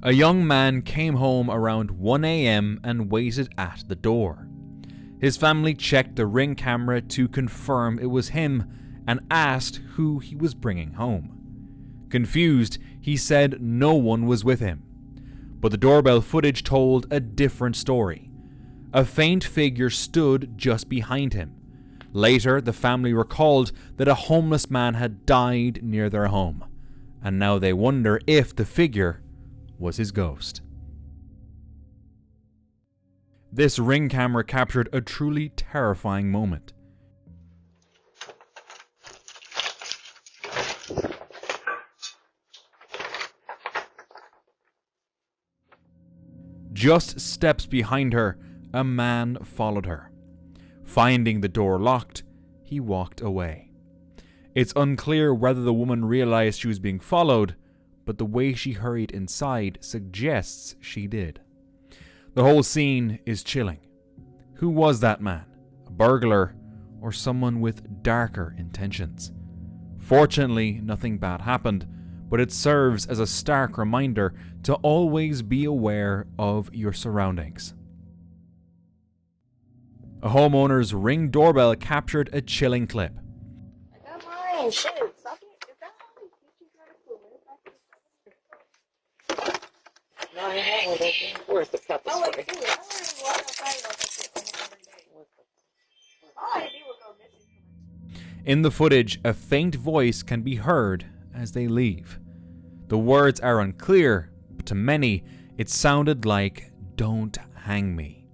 A young man came home around 1 a.m. and waited at the door. His family checked the Ring camera to confirm it was him and asked who he was bringing home. Confused, he said no one was with him. But the doorbell footage told a different story. A faint figure stood just behind him. Later, the family recalled that a homeless man had died near their home, and now they wonder if the figure was his ghost. This Ring camera captured a truly terrifying moment. Just steps behind her, a man followed her. Finding the door locked, he walked away. It's unclear whether the woman realized she was being followed, but the way she hurried inside suggests she did. The whole scene is chilling. Who was that man? A burglar or someone with darker intentions? Fortunately, nothing bad happened, but it serves as a stark reminder to always be aware of your surroundings. A homeowner's Ring doorbell captured a chilling clip. I got mine. Shit. Stop it. Is that how they teach you how to cool it? No, I hang with it. Where's the pepper spray? I don't even walk outside like that shit almost every day. All I do was go missing. In the footage, a faint voice can be heard as they leave. The words are unclear, but to many, it sounded like, "Don't hang me."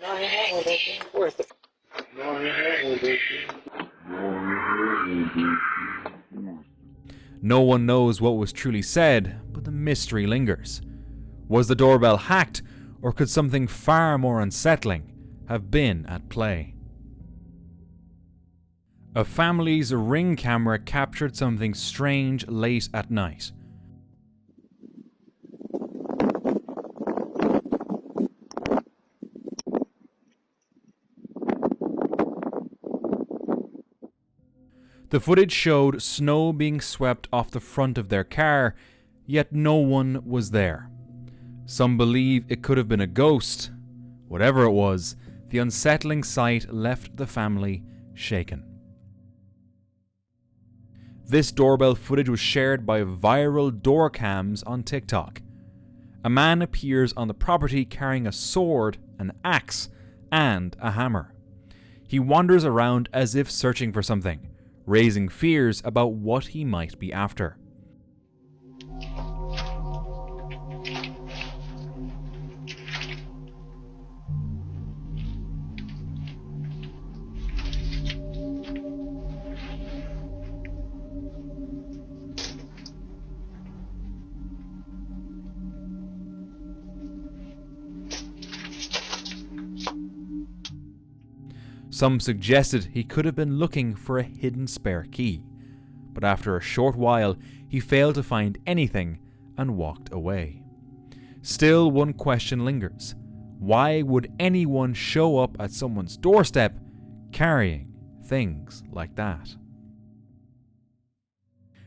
No, I hang with it. Where's the... No, I hang with it. No one knows what was truly said, but the mystery lingers. Was the doorbell hacked, or could something far more unsettling have been at play? A family's Ring camera captured something strange late at night. The footage showed snow being swept off the front of their car, yet no one was there. Some believe it could have been a ghost. Whatever it was, the unsettling sight left the family shaken. This doorbell footage was shared by viral door cams on TikTok. A man appears on the property carrying a sword, an axe, and a hammer. He wanders around as if searching for something, raising fears about what he might be after. Some suggested he could have been looking for a hidden spare key, but after a short while he failed to find anything and walked away. Still, one question lingers. Why would anyone show up at someone's doorstep carrying things like that?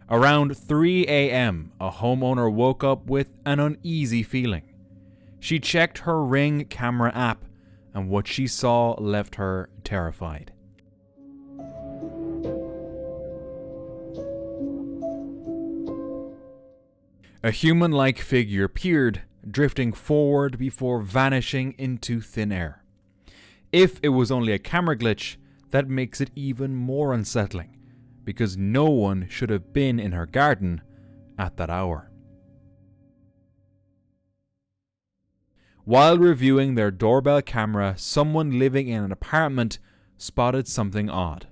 Around 3 a.m., a homeowner woke up with an uneasy feeling. She checked her Ring camera app, and what she saw left her terrified. A human-like figure appeared, drifting forward before vanishing into thin air. If it was only a camera glitch, that makes it even more unsettling, because no one should have been in her garden at that hour. While reviewing their doorbell camera, someone living in an apartment spotted something odd.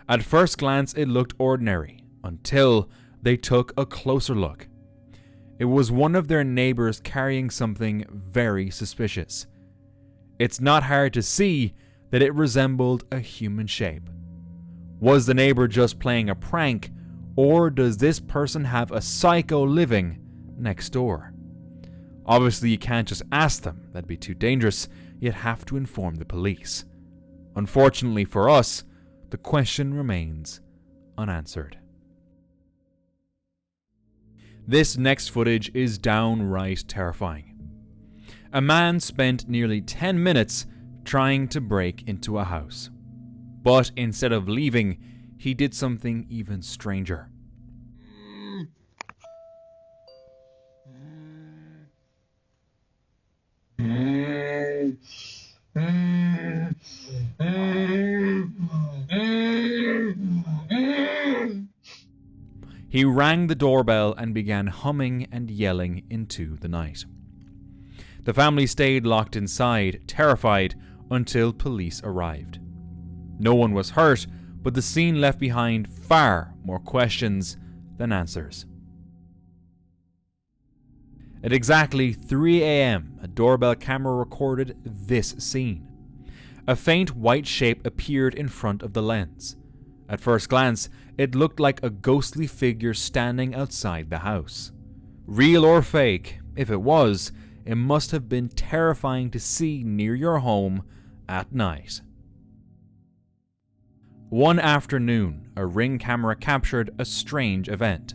At first glance, it looked ordinary, until they took a closer look. It was one of their neighbors carrying something very suspicious. It's not hard to see that it resembled a human shape. Was the neighbor just playing a prank, or does this person have a psycho living next door? Obviously, you can't just ask them, that'd be too dangerous. You'd have to inform the police. Unfortunately for us, the question remains unanswered. This next footage is downright terrifying. A man spent nearly 10 minutes trying to break into a house. But instead of leaving, he did something even stranger. He rang the doorbell and began humming and yelling into the night. The family stayed locked inside, terrified, until police arrived. No one was hurt, but the scene left behind far more questions than answers. At exactly 3 a.m., a doorbell camera recorded this scene. A faint white shape appeared in front of the lens. At first glance, it looked like a ghostly figure standing outside the house. Real or fake, if it was, it must have been terrifying to see near your home at night. One afternoon, a Ring camera captured a strange event.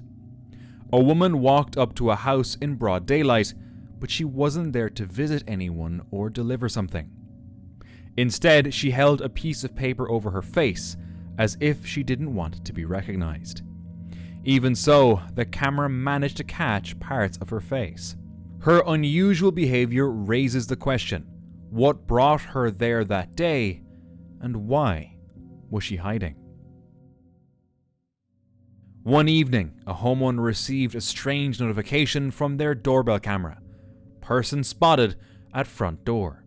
A woman walked up to a house in broad daylight, but she wasn't there to visit anyone or deliver something. Instead, she held a piece of paper over her face, as if she didn't want to be recognized. Even so, the camera managed to catch parts of her face. Her unusual behavior raises the question: what brought her there that day, and why was she hiding? One evening, a homeowner received a strange notification from their doorbell camera. Person spotted at front door.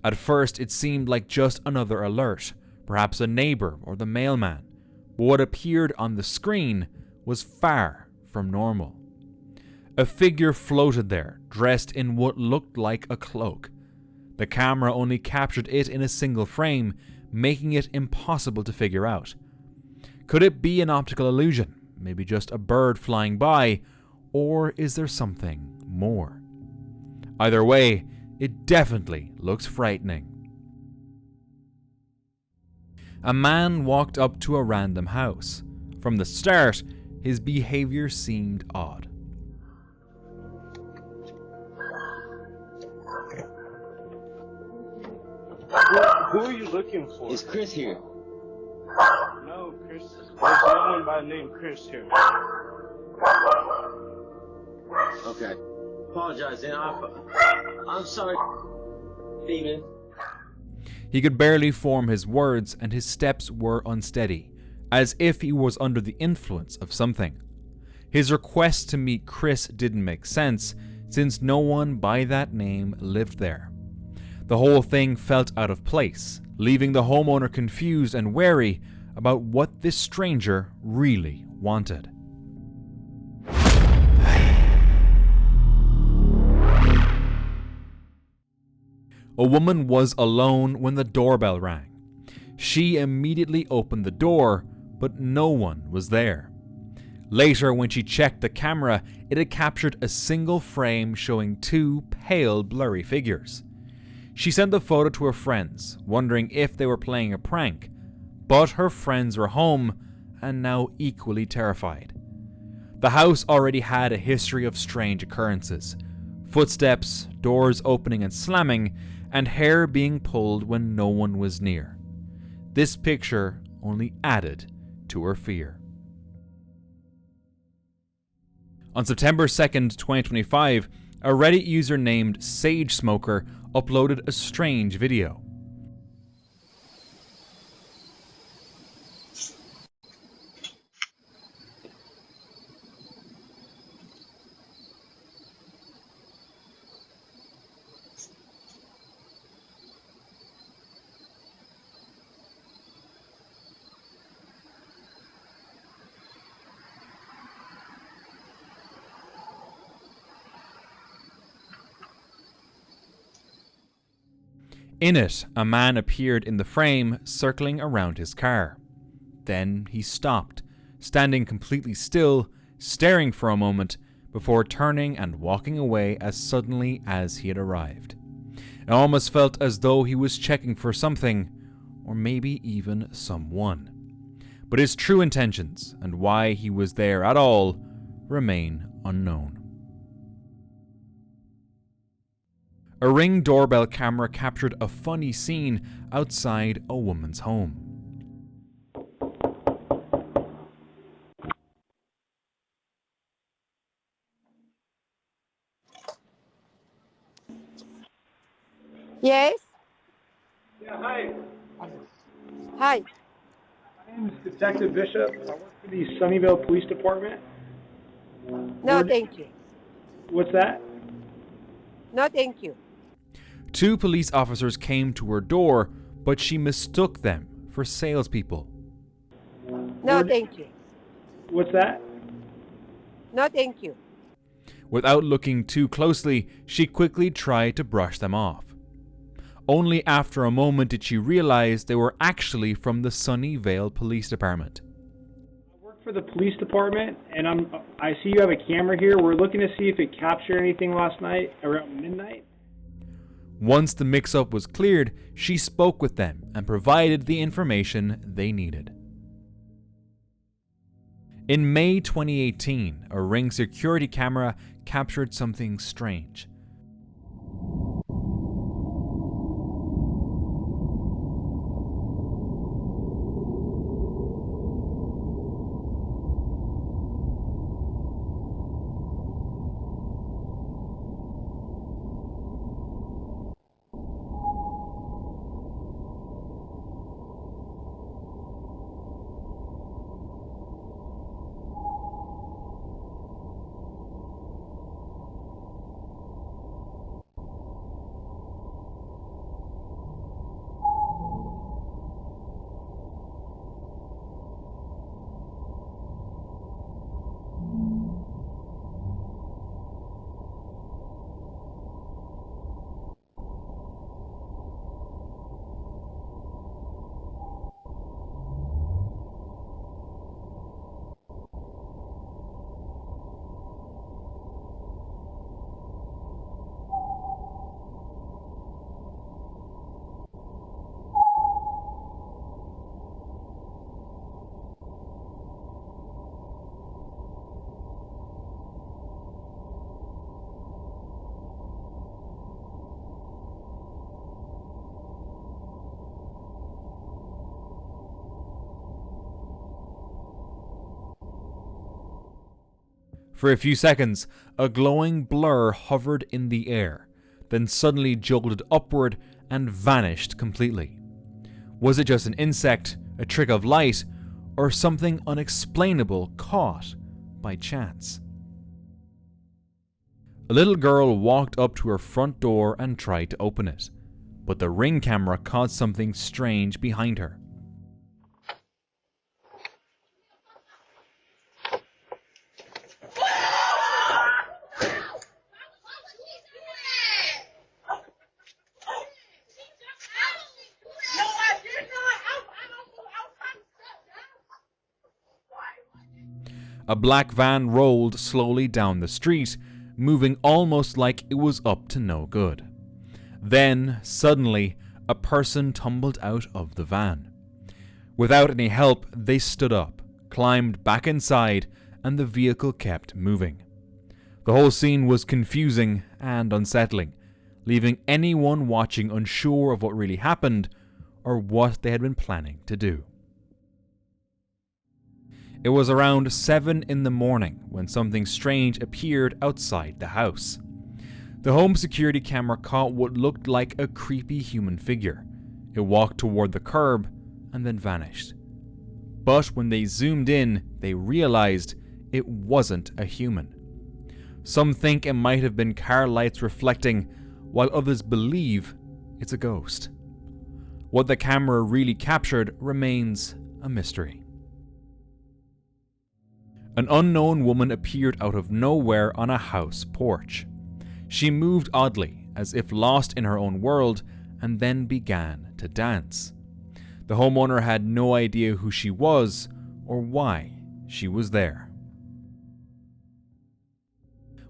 At first, it seemed like just another alert, perhaps a neighbor or the mailman, but what appeared on the screen was far from normal. A figure floated there, dressed in what looked like a cloak. The camera only captured it in a single frame, making it impossible to figure out. Could it be an optical illusion, maybe just a bird flying by, or is there something more? Either way, it definitely looks frightening. A man walked up to a random house. From the start, his behavior seemed odd. Who are you looking for? Is Chris here? No, Chris. There's someone by the name Chris here. Okay. Apologize, then. I'm sorry, Steven. He could barely form his words, and his steps were unsteady, as if he was under the influence of something. His request to meet Chris didn't make sense, since no one by that name lived there. The whole thing felt out of place, leaving the homeowner confused and wary about what this stranger really wanted. A woman was alone when the doorbell rang. She immediately opened the door, but no one was there. Later, when she checked the camera, it had captured a single frame showing two pale, blurry figures. She sent the photo to her friends, wondering if they were playing a prank, but her friends were home and now equally terrified. The house already had a history of strange occurrences: footsteps, doors opening and slamming, and hair being pulled when no one was near. This picture only added to her fear. On September 2nd, 2025, a Reddit user named Sage Smoker uploaded a strange video. In it, a man appeared in the frame, circling around his car. Then he stopped, standing completely still, staring for a moment, before turning and walking away as suddenly as he had arrived. It almost felt as though he was checking for something, or maybe even someone. But his true intentions, and why he was there at all, remain unknown. A Ring doorbell camera captured a funny scene outside a woman's home. Yes? Yeah, hi. Hi. My name is Detective Bishop. I work for the Sunnyvale Police Department. No, thank you. What's that? No, thank you. 2 police officers came to her door, but she mistook them for salespeople. No, thank you. What's that? No, thank you. Without looking too closely, she quickly tried to brush them off. Only after a moment did she realize they were actually from the Sunnyvale Police Department. I work for the police department, and I see you have a camera here. We're looking to see if it captured anything last night around midnight. Once the mix-up was cleared, she spoke with them and provided the information they needed. In May 2018, a Ring security camera captured something strange. For a few seconds, a glowing blur hovered in the air, then suddenly jolted upward and vanished completely. Was it just an insect, a trick of light, or something unexplainable caught by chance? A little girl walked up to her front door and tried to open it, but the Ring camera caught something strange behind her. A black van rolled slowly down the street, moving almost like it was up to no good. Then, suddenly, a person tumbled out of the van. Without any help, they stood up, climbed back inside, and the vehicle kept moving. The whole scene was confusing and unsettling, leaving anyone watching unsure of what really happened or what they had been planning to do. It was around 7 in the morning when something strange appeared outside the house. The home security camera caught what looked like a creepy human figure. It walked toward the curb and then vanished. But when they zoomed in, they realized it wasn't a human. Some think it might have been car lights reflecting, while others believe it's a ghost. What the camera really captured remains a mystery. An unknown woman appeared out of nowhere on a house porch. She moved oddly, as if lost in her own world, and then began to dance. The homeowner had no idea who she was or why she was there.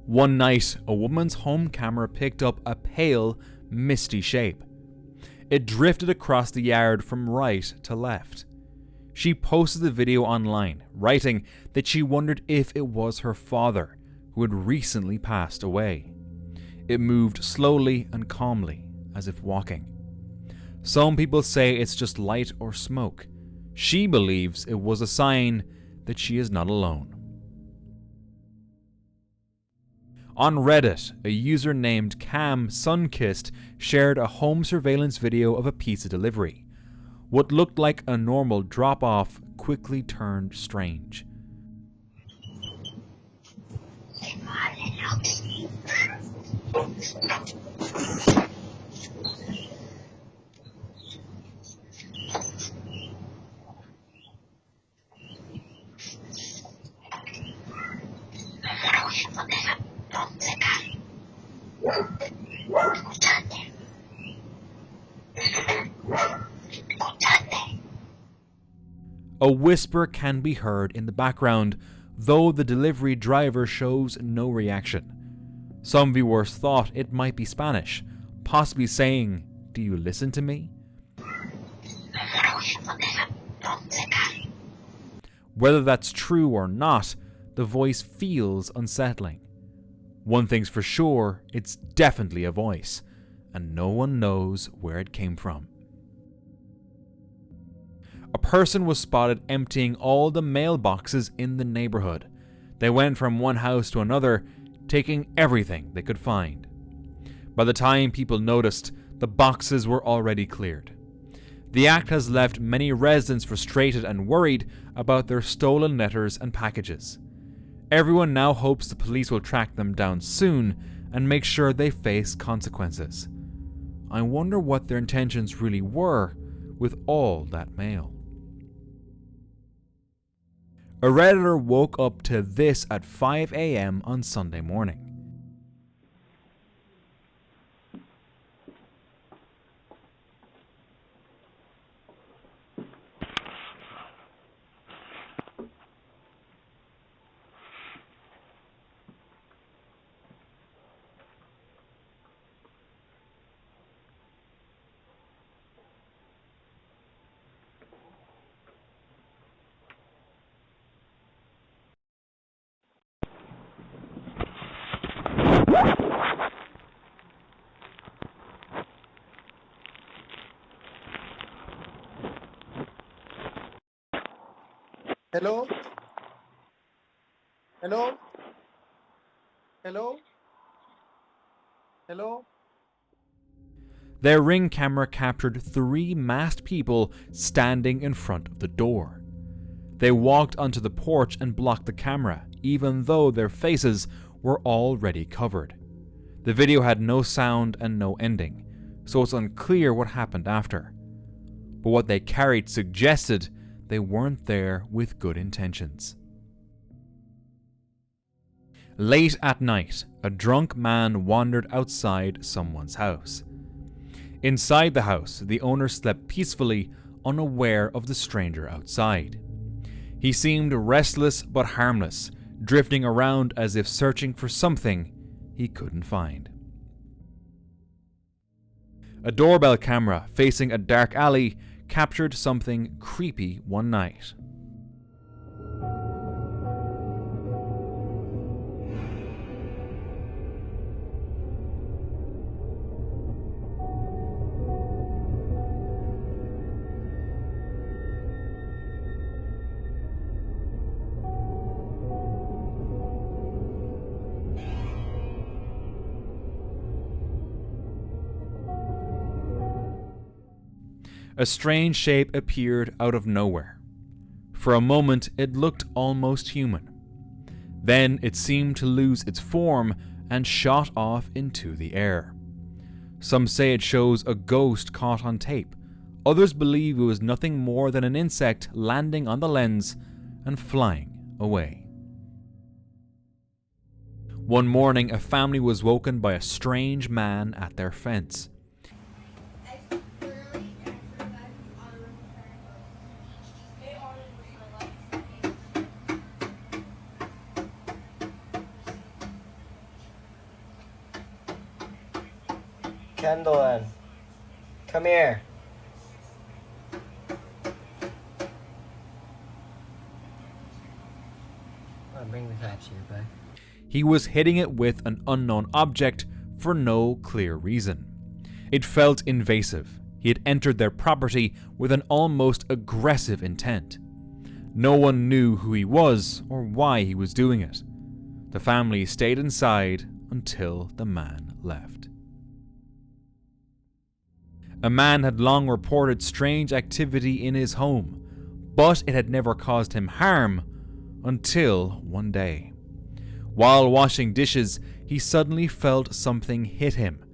One night, a woman's home camera picked up a pale, misty shape. It drifted across the yard from right to left. She posted the video online, writing that she wondered if it was her father, who had recently passed away. It moved slowly and calmly, as if walking. Some people say it's just light or smoke. She believes it was a sign that she is not alone. On Reddit, a user named Cam Sunkissed shared a home surveillance video of a pizza delivery. What looked like a normal drop-off quickly turned strange. A whisper can be heard in the background, though the delivery driver shows no reaction. Some viewers thought it might be Spanish, possibly saying, "Do you listen to me?" Whether that's true or not, the voice feels unsettling. One thing's for sure, it's definitely a voice, and no one knows where it came from. A person was spotted emptying all the mailboxes in the neighborhood. They went from one house to another, taking everything they could find. By the time people noticed, the boxes were already cleared. The act has left many residents frustrated and worried about their stolen letters and packages. Everyone now hopes the police will track them down soon and make sure they face consequences. I wonder what their intentions really were with all that mail. A Redditor woke up to this at 5 a.m. on Sunday morning. Hello? Hello? Hello? Hello? Their Ring camera captured 3 masked people standing in front of the door. They walked onto the porch and blocked the camera, even though their faces were already covered. The video had no sound and no ending, so it's unclear what happened after. But what they carried suggested they weren't there with good intentions. Late at night, a drunk man wandered outside someone's house. Inside the house, the owner slept peacefully, unaware of the stranger outside. He seemed restless but harmless, drifting around as if searching for something he couldn't find. A doorbell camera facing a dark alley captured something creepy one night. A strange shape appeared out of nowhere. For a moment, it looked almost human. Then it seemed to lose its form and shot off into the air. Some say it shows a ghost caught on tape. Others believe it was nothing more than an insect landing on the lens and flying away. One morning, a family was woken by a strange man at their fence. Kendall, come here. Perhaps you're back. He was hitting it with an unknown object for no clear reason. It felt invasive. He had entered their property with an almost aggressive intent. No one knew who he was or why he was doing it. The family stayed inside until the man left. A man had long reported strange activity in his home, but it had never caused him harm until one day. While washing dishes, he suddenly felt something hit him.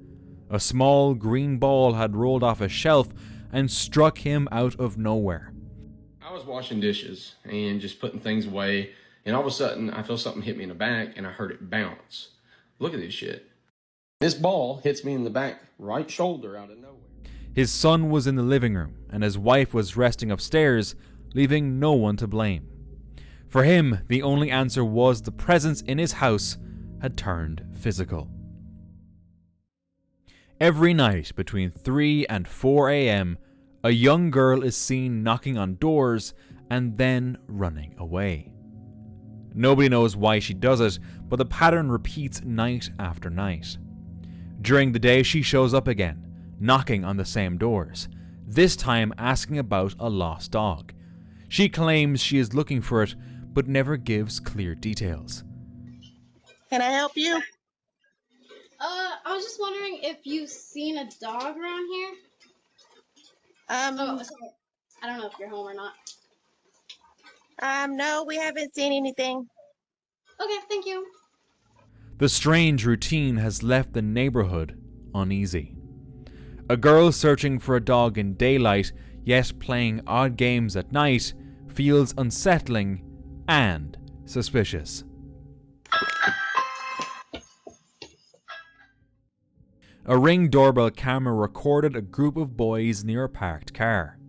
A small green ball had rolled off a shelf and struck him out of nowhere. I was washing dishes and just putting things away, and all of a sudden I feel something hit me in the back and I heard it bounce. Look at this shit. This ball hits me in the back right shoulder out of nowhere. His son was in the living room and his wife was resting upstairs, leaving no one to blame. For him, the only answer was the presence in his house had turned physical. Every night between 3 and 4 a.m., a young girl is seen knocking on doors and then running away. Nobody knows why she does it, but the pattern repeats night after night. During the day, she shows up again, knocking on the same doors, this time asking about a lost dog. She claims she is looking for it, but never gives clear details. Can I help you? I was just wondering if you've seen a dog around here. Oh, sorry. I don't know if you're home or not. No, we haven't seen anything. Okay, thank you. The strange routine has left the neighborhood uneasy. A girl searching for a dog in daylight, yet playing odd games at night, feels unsettling and suspicious. A Ring doorbell camera recorded a group of boys near a parked car.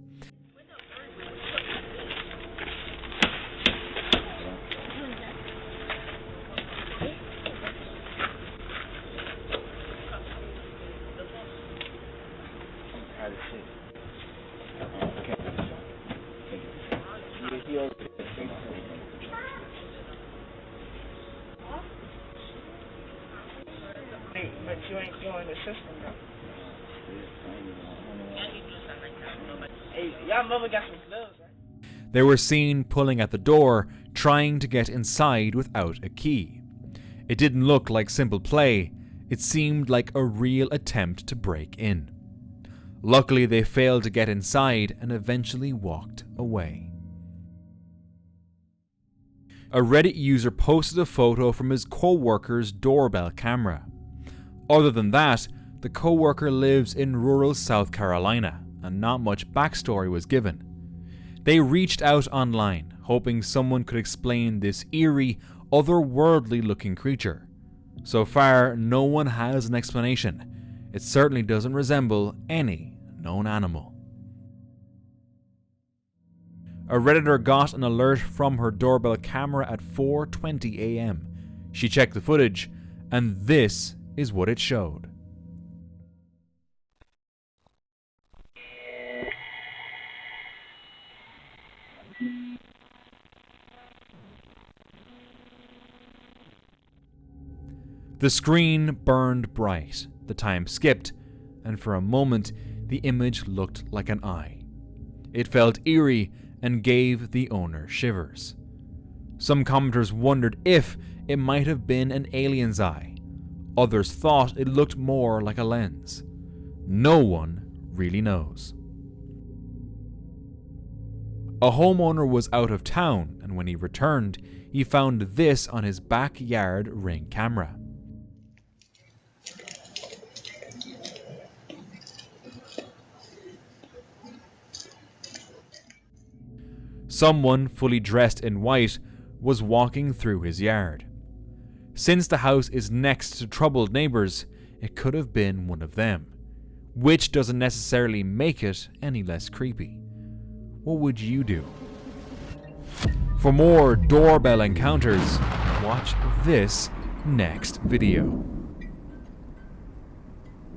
But you ain't doing the system though. Hey, y'all mama got some gloves, right? They were seen pulling at the door, trying to get inside without a key. It didn't look like simple play, it seemed like a real attempt to break in. Luckily, they failed to get inside and eventually walked away. A Reddit user posted a photo from his co-worker's doorbell camera. Other than that, the co-worker lives in rural South Carolina, and not much backstory was given. They reached out online, hoping someone could explain this eerie, otherworldly-looking creature. So far, no one has an explanation. It certainly doesn't resemble any known animal. A Redditor got an alert from her doorbell camera at 4:20 a.m. She checked the footage, and this is what it showed. The screen burned bright, the time skipped, and for a moment the image looked like an eye. It felt eerie and gave the owner shivers. Some commenters wondered if it might have been an alien's eye. Others thought it looked more like a lens. No one really knows. A homeowner was out of town, and when he returned, he found this on his backyard Ring camera. Someone fully dressed in white was walking through his yard. Since the house is next to troubled neighbors, it could have been one of them, which doesn't necessarily make it any less creepy. What would you do? For more doorbell encounters, watch this next video.